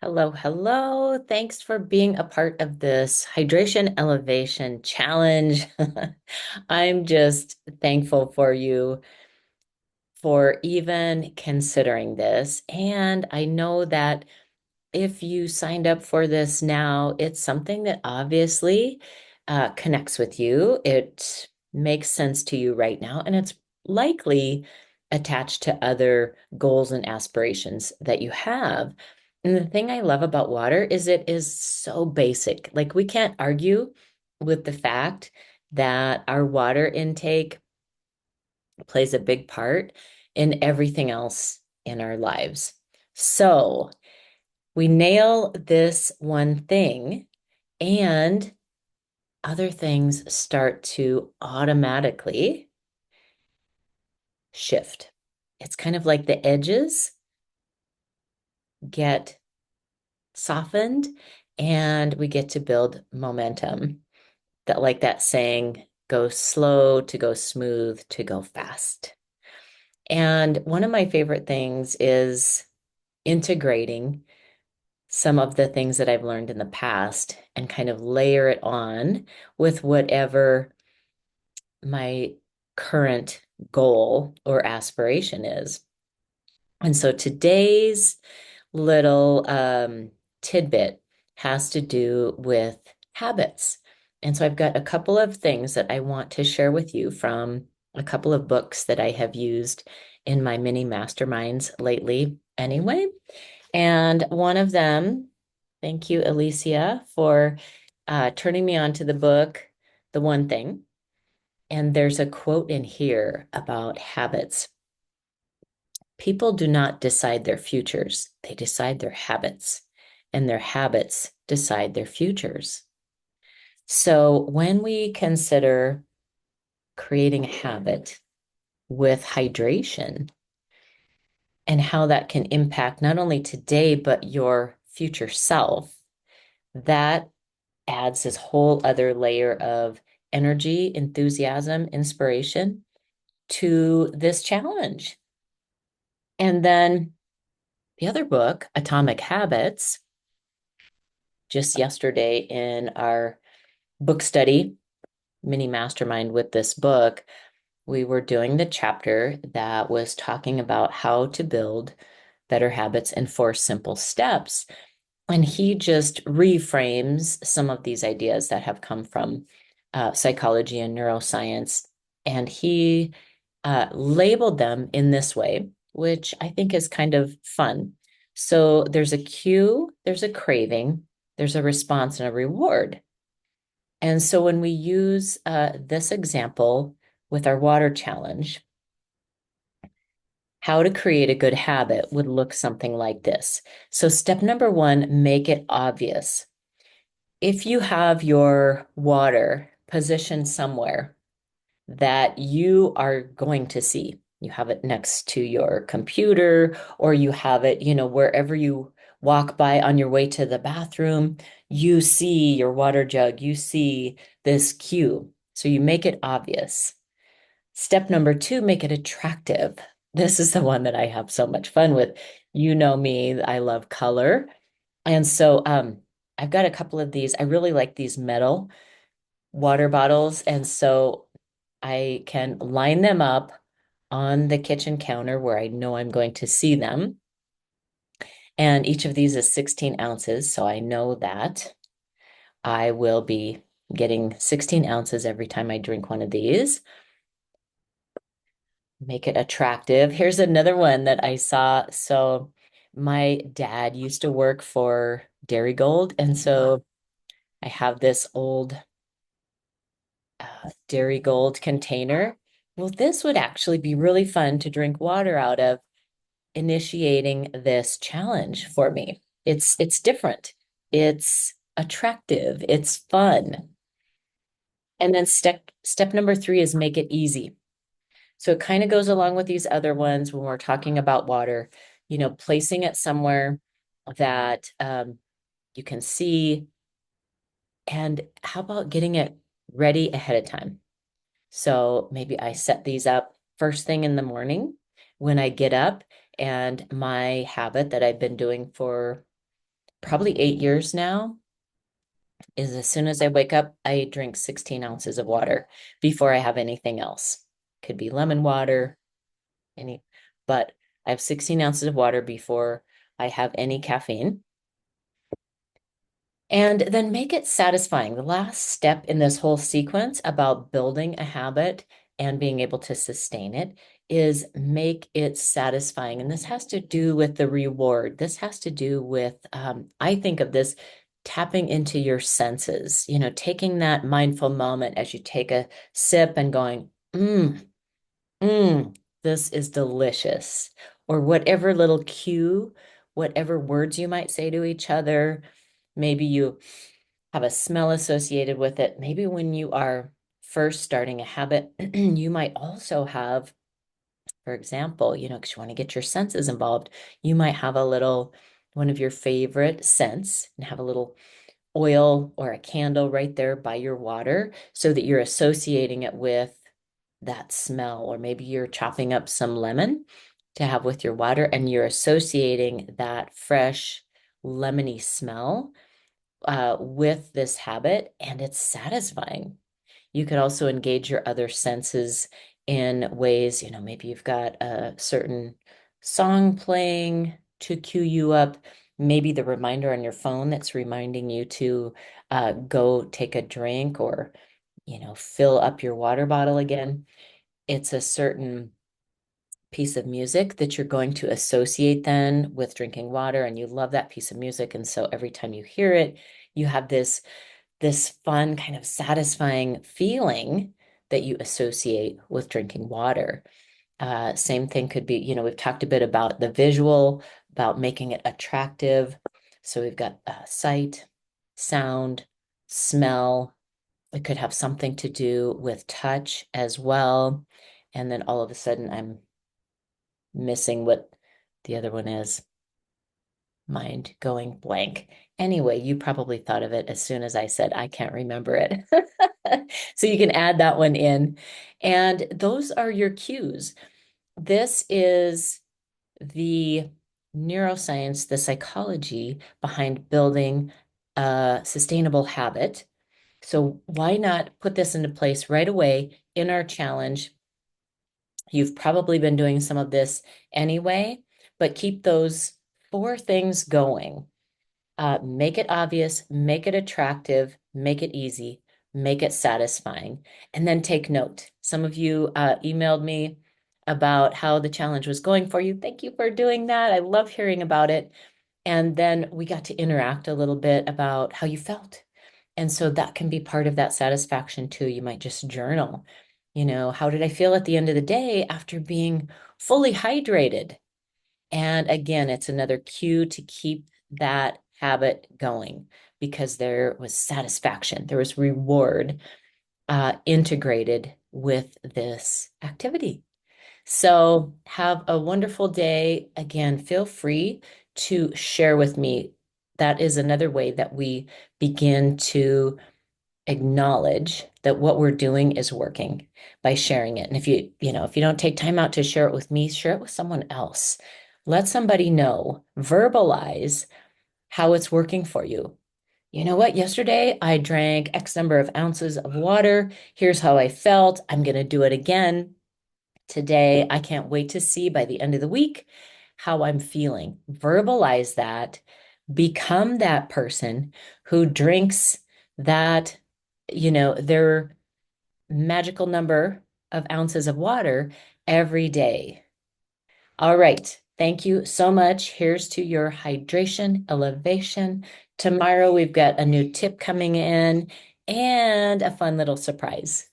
Hello, hello. Thanks for being a part of this hydration elevation challenge. I'm just thankful for you for even considering this. And I know that if you signed up for this now, it's something that obviously connects with you. It makes sense to you right now, and it's likely attached to other goals and aspirations that you have. And the thing I love about water is it is so basic. Like, we can't argue with the fact that our water intake plays a big part in everything else in our lives. So, we nail this one thing, and other things start to automatically shift. It's kind of like the edges get softened and we get to build momentum. That, like that saying, go slow to go smooth to go fast. And one of my favorite things is integrating some of the things that I've learned in the past and kind of layer it on with whatever my current goal or aspiration is. And so today's little tidbit has to do with habits. And so I've got a couple of things that I want to share with you from a couple of books that I have used in my mini masterminds lately, anyway. And one of them, thank you, Alicia, for turning me on to the book, The One Thing. And there's a quote in here about habits. People do not decide their futures, they decide their habits, and their habits decide their futures. So when we consider creating a habit with hydration and how that can impact not only today, but your future self, that adds this whole other layer of energy, enthusiasm, inspiration to this challenge. And then the other book, Atomic Habits, just yesterday in our book study, mini mastermind with this book, we were doing the chapter that was talking about how to build better habits in 4 simple steps. And he just reframes some of these ideas that have come from psychology and neuroscience. And he labeled them in this way, which I think is kind of fun. So there's a cue, there's a craving, there's a response, and a reward. And so when we use this example with our water challenge, how to create a good habit would look something like this. So step number one, make it obvious. If you have your water positioned somewhere that you are going to see, you have it next to your computer, or you have it, wherever you walk by on your way to the bathroom, you see your water jug, you see this cue. So you make it obvious. Step number two, make it attractive. This is the one that I have so much fun with. You know me, I love color. And so I've got a couple of these. I really like these metal water bottles. And so I can line them up on the kitchen counter where I know I'm going to see them. And each of these is 16 ounces. So I know that I will be getting 16 ounces every time I drink one of these. Make it attractive. Here's another one that I saw. So my dad used to work for Darigold. And so I have this old Darigold container. Well, this would actually be really fun to drink water out of, initiating this challenge for me. It's different. It's attractive. It's fun. And then step number three is make it easy. So it kind of goes along with these other ones when we're talking about water, placing it somewhere that you can see. And how about getting it ready ahead of time? So maybe I set these up first thing in the morning when I get up, and my habit that I've been doing for probably 8 years now, is as soon as I wake up, I drink 16 ounces of water before I have anything else. Could be lemon water, any, but I have 16 ounces of water before I have any caffeine. And then make it satisfying. The last step in this whole sequence about building a habit and being able to sustain it is make it satisfying. And this has to do with the reward. This has to do with, I think of this tapping into your senses, taking that mindful moment as you take a sip and going, this is delicious. Or whatever little cue, whatever words you might say to each other. Maybe you have a smell associated with it. Maybe when you are first starting a habit, you might also have, for example, because you want to get your senses involved, you might have a little, one of your favorite scents and have a little oil or a candle right there by your water so that you're associating it with that smell. Or maybe you're chopping up some lemon to have with your water and you're associating that fresh lemony smell with this habit, and it's satisfying. You could also engage your other senses in ways, maybe you've got a certain song playing to cue you up, maybe the reminder on your phone that's reminding you to go take a drink or, fill up your water bottle again. It's a certain piece of music that you're going to associate then with drinking water, and you love that piece of music. And so every time you hear it, you have this fun kind of satisfying feeling that you associate with drinking water. Same thing could be, we've talked a bit about the visual, about making it attractive. So we've got sight, sound, smell. It could have something to do with touch as well. And then all of a sudden, I'm missing what the other one is. Mind going blank. Anyway, you probably thought of it as soon as I said I can't remember it. So you can add that one in. And those are your cues. This is the neuroscience, the psychology behind building a sustainable habit. So why not put this into place right away in our challenge? You've probably been doing some of this anyway, but keep those four things going. Make it obvious, make it attractive, make it easy, make it satisfying, and then take note. Some of you emailed me about how the challenge was going for you. Thank you for doing that. I love hearing about it. And then we got to interact a little bit about how you felt. And so that can be part of that satisfaction too. You might just journal, how did I feel at the end of the day after being fully hydrated? And again, it's another cue to keep that habit going because there was satisfaction, there was reward integrated with this activity. So have a wonderful day. Again, feel free to share with me. That is another way that we begin to acknowledge that what we're doing is working by sharing it. And if you don't take time out to share it with me, share it with someone else. Let somebody know, verbalize how it's working for you. You know what? Yesterday I drank X number of ounces of water. Here's how I felt. I'm going to do it again today. I can't wait to see by the end of the week how I'm feeling. Verbalize that. Become that person who drinks that, their magical number of ounces of water every day. All right. Thank you so much. Here's to your hydration elevation. Tomorrow we've got a new tip coming in and a fun little surprise.